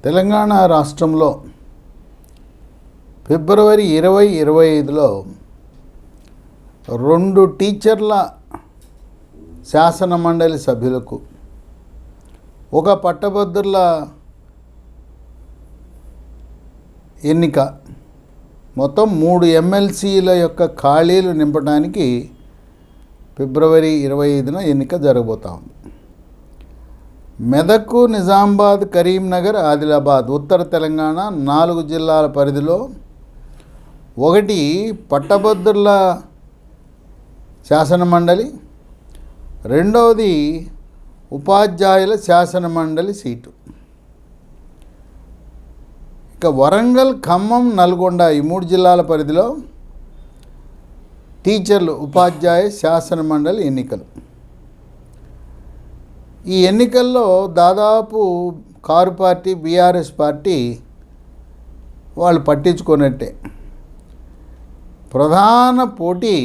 తెలంగాణ రాష్ట్రంలో ఫిబ్రవరి 2025లో 2 టీచర్ల శాసన మండలి సభ్యులకు, ఒక పట్టభద్రుల ఎన్నిక, మొత్తం 3 ఎమ్మెల్సీల యొక్క ఖాళీలు నింపడానికి ఫిబ్రవరి 25న ఎన్నిక జరగబోతా ఉంది. మెదక్, నిజామాబాద్, కరీంనగర్, ఆదిలాబాద్ ఉత్తర తెలంగాణ 4 జిల్లాల పరిధిలో 1 పట్టభద్రుల శాసన మండలి, 2వది ఉపాధ్యాయుల శాసన మండలి సీటు. ఇక వరంగల్, ఖమ్మం, నల్గొండ ఈ 3 జిల్లాల పరిధిలో టీచర్లు ఉపాధ్యాయ శాసన మండలి ఎన్నికలు. ఈ ఎన్నికల్లో దాదాపు కారు పార్టీ, బీఆర్ఎస్ పార్టీ వాళ్ళు పట్టించుకున్నట్టే. ప్రధాన పోటీ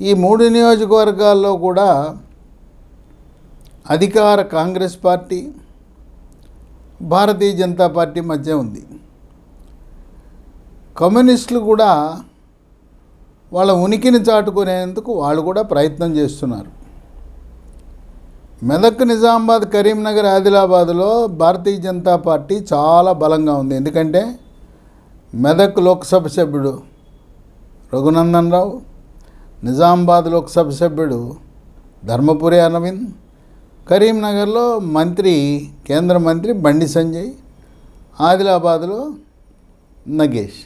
ఈ 3 నియోజకవర్గాల్లో కూడా అధికార కాంగ్రెస్ పార్టీ, భారతీయ జనతా పార్టీ మధ్య ఉంది. కమ్యూనిస్టులు కూడా వాళ్ళ ఉనికిని చాటుకునేందుకు వాళ్ళు కూడా ప్రయత్నం చేస్తున్నారు. మెదక్, నిజామాబాద్, కరీంనగర్, ఆదిలాబాద్లో భారతీయ జనతా పార్టీ చాలా బలంగా ఉంది. ఎందుకంటే మెదక్ లోక్సభ సభ్యుడు రఘునందన్ రావు, నిజామాబాద్ లోక్సభ సభ్యుడు ధర్మపురి అరవింద్, కరీంనగర్లో మంత్రి, కేంద్ర మంత్రి బండి సంజయ్, ఆదిలాబాద్లో నగేష్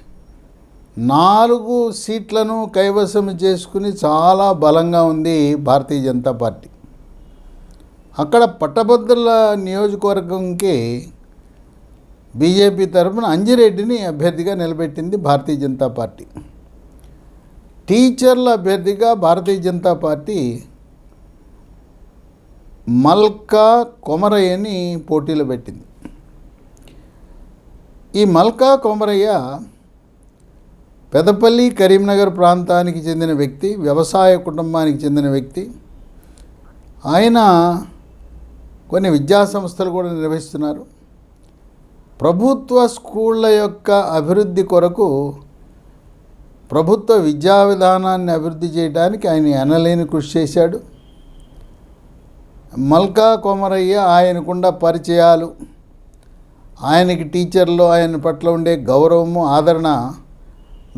4 సీట్లను కైవసం చేసుకుని చాలా బలంగా ఉంది భారతీయ జనతా పార్టీ. అక్కడ పట్టభద్రుల నియోజకవర్గంకి బీజేపీ తరఫున అంజిరెడ్డిని అభ్యర్థిగా నిలబెట్టింది భారతీయ జనతా పార్టీ. టీచర్ల అభ్యర్థిగా భారతీయ జనతా పార్టీ మల్కా కొమరయ్యని పోటీలో పెట్టింది. ఈ మల్కా కొమరయ్య పెదపల్లి, కరీంనగర్ ప్రాంతానికి చెందిన వ్యక్తి, వ్యవసాయ కుటుంబానికి చెందిన వ్యక్తి. ఆయన కొన్ని విద్యా సంస్థలు కూడా నిర్వహిస్తున్నారు. ప్రభుత్వ స్కూళ్ళ యొక్క అభివృద్ధి కొరకు, ప్రభుత్వ విద్యా విధానాన్ని అభివృద్ధి చేయడానికి ఆయన ఎనలేని కృషి చేశాడు. మల్కా కొమరయ్య ఆయనకున్న పరిచయాలు, ఆయనకి టీచర్లు ఆయన పట్ల ఉండే గౌరవము, ఆదరణ,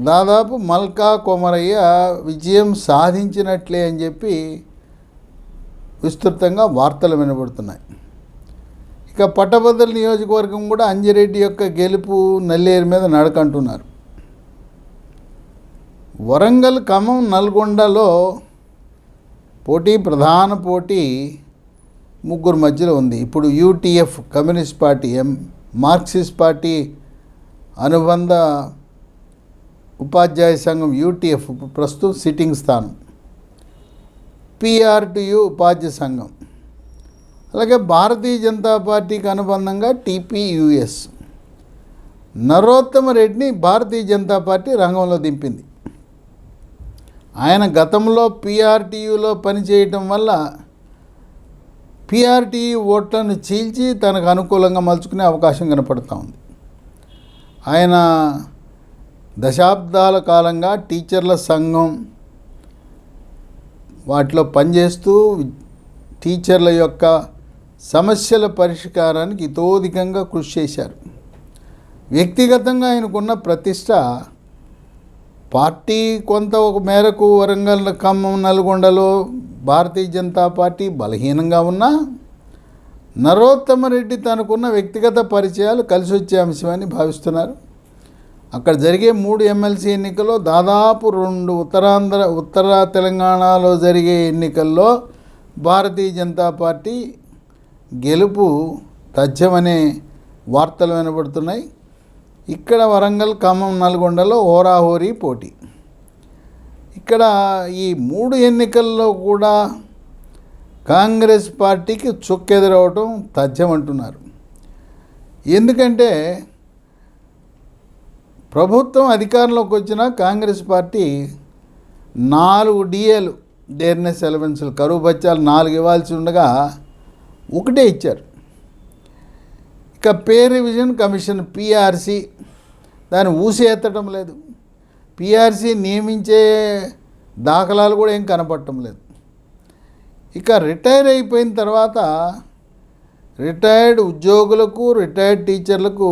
దాదాపు మల్కా కొమరయ్య విజయం సాధించినట్లే అని చెప్పి విస్తృతంగా వార్తలు వినబడుతున్నాయి. ఇక పట్టభద్రుల నియోజకవర్గం కూడా అంజిరెడ్డి యొక్క గెలుపు నల్లేరు మీద నడకంటున్నారు. వరంగల్, ఖమ్మం, నల్గొండలో ప్రధాన పోటీ 3 మధ్యలో ఉంది. ఇప్పుడు UTF communist party, Marxist party అనుబంధ ఉపాధ్యాయ సంఘం యూటీఎఫ్ ప్రస్తుతం సిట్టింగ్ స్థానం, PRTU ఉపాధ్యాయ సంఘం, అలాగే భారతీయ జనతా పార్టీకి అనుబంధంగా TPUS. నరోత్తమ రెడ్డిని భారతీయ జనతా పార్టీ రంగంలో దింపింది. ఆయన గతంలో PRTUలో పనిచేయటం వల్ల PRTU ఓట్లను చీల్చి తనకు అనుకూలంగా మలుచుకునే అవకాశం కనపడుతూ ఉంది. ఆయన దశాబ్దాల కాలంగా టీచర్ల సంఘం వాటిలో పనిచేస్తూ టీచర్ల యొక్క సమస్యల పరిష్కారానికి ఇతోధికంగా కృషి చేశారు. వ్యక్తిగతంగా ఆయనకున్న ప్రతిష్ట పార్టీ కొంత ఒక మేరకు వరంగల్, ఖమ్మం, నల్గొండలో భారతీయ జనతా పార్టీ బలహీనంగా ఉన్నా నరోత్తమ రెడ్డి తనకున్న వ్యక్తిగత పరిచయాలు కలిసి వచ్చే అంశమని భావిస్తున్నారు. అక్కడ జరిగే 3 ఎమ్మెల్సీ ఎన్నికల్లో దాదాపు 2 ఉత్తర తెలంగాణలో జరిగే ఎన్నికల్లో భారతీయ జనతా పార్టీ గెలుపు తథ్యమనే వార్తలు వినబడుతున్నాయి. ఇక్కడ వరంగల్, ఖమ్మం, నల్గొండలో హోరాహోరీ పోటీ. ఇక్కడ ఈ 3 ఎన్నికల్లో కూడా కాంగ్రెస్ పార్టీకి చుక్కెదురవటం తథ్యం అంటున్నారు. ఎందుకంటే ప్రభుత్వం అధికారంలోకి వచ్చిన కాంగ్రెస్ పార్టీ 4 DAలు, డేర్నెస్ అలవెన్సులు, కరువు బత్యాలు 4 ఇవ్వాల్సి ఉండగా 1 ఇచ్చారు. ఇక పే రివిజన్ కమిషన్ పిఆర్సి దాన్ని ఊసి ఎత్తడం లేదు. పిఆర్సి నియమించే దాఖలాలు కూడా ఏం కనపడటం లేదు. ఇక రిటైర్ అయిపోయిన తర్వాత రిటైర్డ్ ఉద్యోగులకు, రిటైర్డ్ టీచర్లకు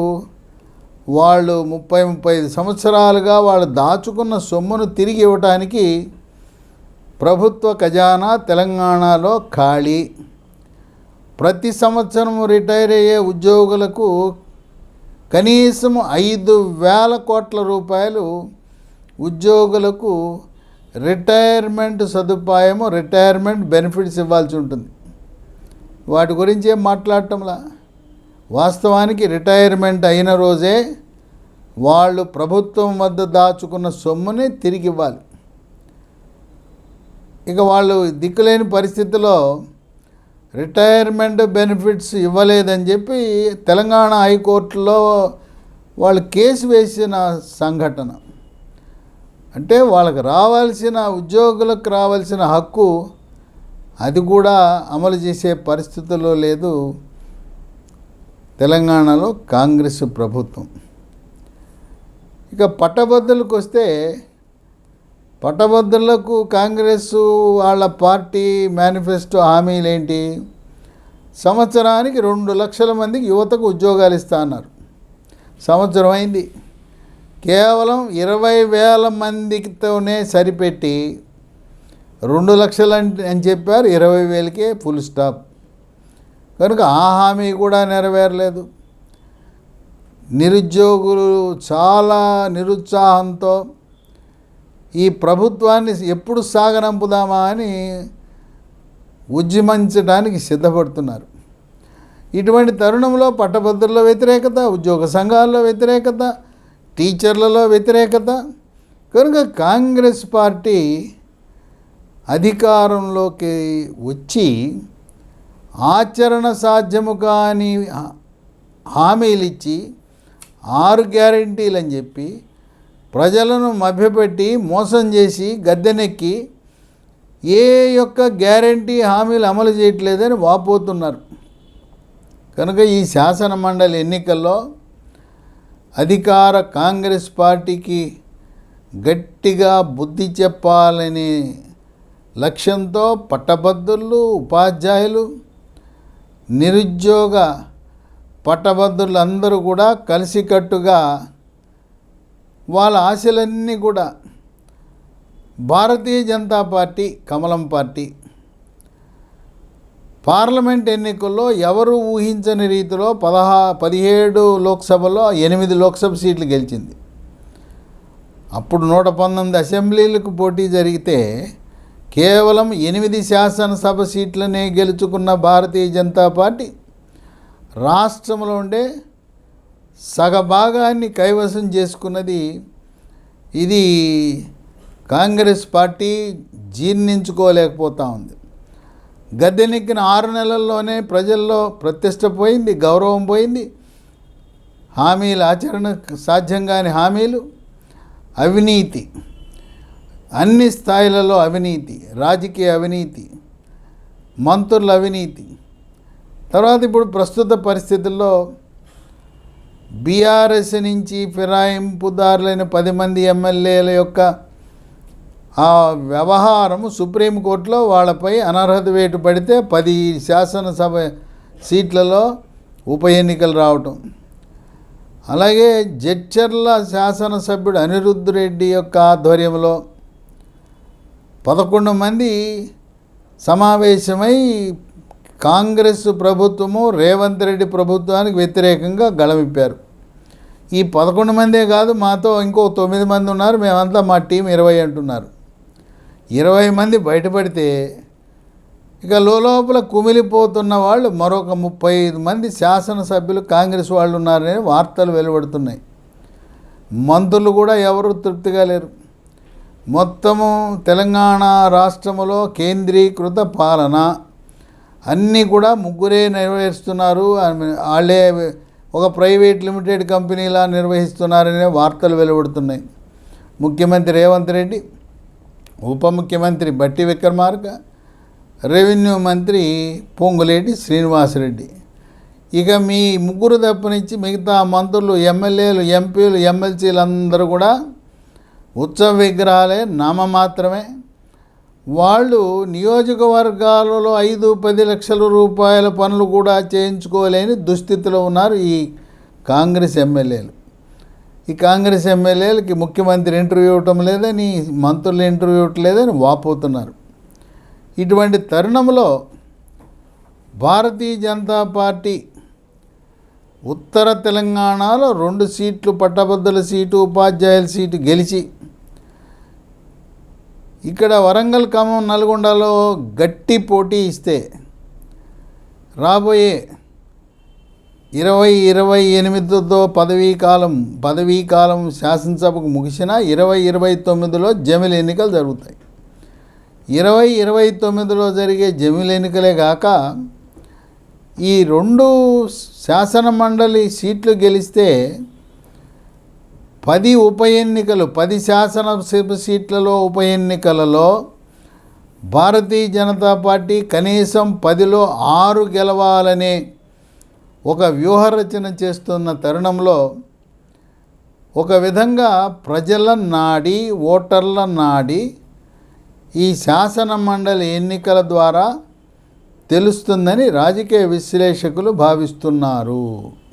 వాళ్ళు 30-35 సంవత్సరాలుగా వాళ్ళు దాచుకున్న సొమ్మును తిరిగి ఇవ్వటానికి ప్రభుత్వ ఖజానా తెలంగాణలో ఖాళీ. ప్రతి సంవత్సరం రిటైర్ అయ్యే ఉద్యోగులకు కనీసం 5,000 కోట్ల రూపాయలు ఉద్యోగులకు రిటైర్మెంట్ సదుపాయము, రిటైర్మెంట్ బెనిఫిట్స్ ఇవ్వాల్సి ఉంటుంది. వాటి గురించి ఏం మాట్లాడటంలా. వాస్తవానికి రిటైర్మెంట్ అయిన రోజే వాళ్ళు ప్రభుత్వం వద్ద దాచుకున్న సొమ్ముని తిరిగి ఇవ్వాలి. ఇక వాళ్ళు దిక్కులేని పరిస్థితిలో రిటైర్మెంట్ బెనిఫిట్స్ ఇవ్వలేదని చెప్పి తెలంగాణ హైకోర్టులో వాళ్ళు కేసు వేసిన సంఘటన. అంటే వాళ్ళకి రావాల్సిన, ఉద్యోగులకు రావాల్సిన హక్కు అది కూడా అమలు చేసే పరిస్థితుల్లో లేదు తెలంగాణలో కాంగ్రెస్ ప్రభుత్వం. ఇక పట్టభద్రులకు వస్తే, పట్టభద్రులకు కాంగ్రెస్ వాళ్ళ పార్టీ మేనిఫెస్టో హామీలు ఏంటి? సంవత్సరానికి 2 లక్షల మందికి యువతకు ఉద్యోగాలు ఇస్తా అన్నారు. సంవత్సరం అయింది, కేవలం 20,000 మందితోనే సరిపెట్టి 2 లక్షలు అని చెప్పారు. 20,000కే ఫుల్ స్టాప్. కనుక ఆ హామీ కూడా నెరవేరలేదు. నిరుద్యోగులు చాలా నిరుత్సాహంతో ఈ ప్రభుత్వాన్ని ఎప్పుడు సాగనంపుదామా అని ఉద్యమించడానికి సిద్ధపడుతున్నారు. ఇటువంటి తరుణంలో పట్టభద్రుల వ్యతిరేకత, ఉద్యోగ సంఘాల్లో వ్యతిరేకత, టీచర్లలో వ్యతిరేకత. కనుక కాంగ్రెస్ పార్టీ అధికారంలోకి వచ్చి ఆచరణ సాధ్యము కాని హామీలు ఇచ్చి 6 గ్యారెంటీలు అని చెప్పి ప్రజలను మభ్యపెట్టి మోసం చేసి గద్దెనెక్కి ఏ యొక్క గ్యారెంటీ హామీలు అమలు చేయట్లేదని వాపోతున్నారు. కనుక ఈ శాసన మండలి ఎన్నికల్లో అధికార కాంగ్రెస్ పార్టీకి గట్టిగా బుద్ధి చెప్పాలని లక్ష్యంతో పట్టభద్రులు, ఉపాధ్యాయులు, నిరుద్యోగ పట్టభద్రులందరూ కూడా కలిసికట్టుగా వాళ్ళ ఆశలన్నీ కూడా భారతీయ జనతా పార్టీ, కమలం పార్టీ పార్లమెంట్ ఎన్నికల్లో ఎవరు ఊహించని రీతిలో 17 లోక్సభలో 8 లోక్సభ సీట్లు గెలిచింది. అప్పుడు 119 అసెంబ్లీలకు పోటీ జరిగితే కేవలం 8 శాసనసభ సీట్లనే గెలుచుకున్న భారతీయ జనతా పార్టీ రాష్ట్రంలో ఉండే సగభాగాన్ని కైవసం చేసుకున్నది. ఇది కాంగ్రెస్ పార్టీ జీర్ణించుకోలేకపోతూ ఉంది. గద్దెనెక్కిన 6 నెలల్లోనే ప్రజల్లో ప్రతిష్ట పోయింది, గౌరవం పోయింది. హామీలు, ఆచరణ సాధ్యం కాని హామీలు, అవినీతి, అన్ని స్థాయిలలో అవినీతి, రాజకీయ అవినీతి, మంత్రుల అవినీతి. తర్వాత ఇప్పుడు ప్రస్తుత పరిస్థితుల్లో బీఆర్ఎస్ నుంచి ఫిరాయింపుదారులైన 10 మంది ఎమ్మెల్యేల యొక్క ఆ వ్యవహారము సుప్రీంకోర్టులో వాళ్ళపై అనర్హత వేటు పడితే 10 శాసనసభ సీట్లలో ఉప ఎన్నికలు రావటం. అలాగే జడ్చర్ల శాసనసభ్యుడు అనిరుద్ధ్ రెడ్డి యొక్క ఆధ్వర్యంలో 11 మంది సమావేశమై కాంగ్రెస్ ప్రభుత్వము రేవంత్ రెడ్డి ప్రభుత్వానికి వ్యతిరేకంగా గళమిప్పారు. ఈ 11 మందే కాదు, మాతో ఇంకో 9 మంది ఉన్నారు, మేమంతా మా టీం 20 అంటున్నారు. 20 మంది బయటపడితే ఇక లోపల కుమిలిపోతున్న వాళ్ళు మరొక 35 మంది శాసనసభ్యులు కాంగ్రెస్ వాళ్ళు ఉన్నారని వార్తలు వెలువడుతున్నాయి. మంత్రులు కూడా ఎవరు తృప్తిగా లేరు. మొత్తము తెలంగాణ రాష్ట్రంలో కేంద్రీకృత పాలన అన్నీ కూడా ముగ్గురే నిర్వహిస్తున్నారు. వాళ్ళే ఒక ప్రైవేట్ లిమిటెడ్ కంపెనీలా నిర్వహిస్తున్నారనే వార్తలు వెలువడుతున్నాయి. ముఖ్యమంత్రి రేవంత్ రెడ్డి, ఉప ముఖ్యమంత్రి బట్టి విక్రమార్క, రెవెన్యూ మంత్రి పొంగులేటి శ్రీనివాసరెడ్డి ఇక మీ ముగ్గురు తప్పనిచ్చి మిగతా మంత్రులు, ఎమ్మెల్యేలు, ఎంపీలు, ఎమ్మెల్సీలు అందరూ కూడా ఉత్సవ విగ్రహాలే, నామమాత్రమే. వాళ్ళు నియోజకవర్గాలలో 5-10 లక్షల రూపాయల పనులు కూడా చేయించుకోలేని దుస్థితిలో ఉన్నారు ఈ కాంగ్రెస్ ఎమ్మెల్యేలు. ఈ కాంగ్రెస్ ఎమ్మెల్యేలకి ముఖ్యమంత్రి ఇంటర్వ్యూ ఇవ్వటం లేదని, మంత్రులు ఇంటర్వ్యూ ఇవ్వటం లేదని వాపోతున్నారు. ఇటువంటి తరుణంలో భారతీయ జనతా పార్టీ ఉత్తర తెలంగాణలో 2 సీట్లు, పట్టభద్రుల సీటు, ఉపాధ్యాయుల సీటు గెలిచి, ఇక్కడ వరంగల్, ఖమ్మం, నల్గొండలో గట్టి పోటీ ఇస్తే రాబోయే 2028తో పదవీకాలం శాసనసభకు ముగిసిన 2029లో జమిలి ఎన్నికలు జరుగుతాయి. 2029లో జరిగే జమిలి ఎన్నికలే కాక ఈ 2 శాసన మండలి సీట్లు గెలిస్తే 10 ఉప ఎన్నికలు, 10 శాసనసభ సీట్లలో ఉప ఎన్నికలలో భారతీయ జనతా పార్టీ కనీసం 10లో 6 గెలవాలనే ఒక వ్యూహరచన చేస్తున్న తరుణంలో ఒక విధంగా ప్రజల నాడి, ఓటర్ల నాడి ఈ శాసన మండలి ఎన్నికల ద్వారా తెలుస్తుందని రాజకీయ విశ్లేషకులు భావిస్తున్నారు.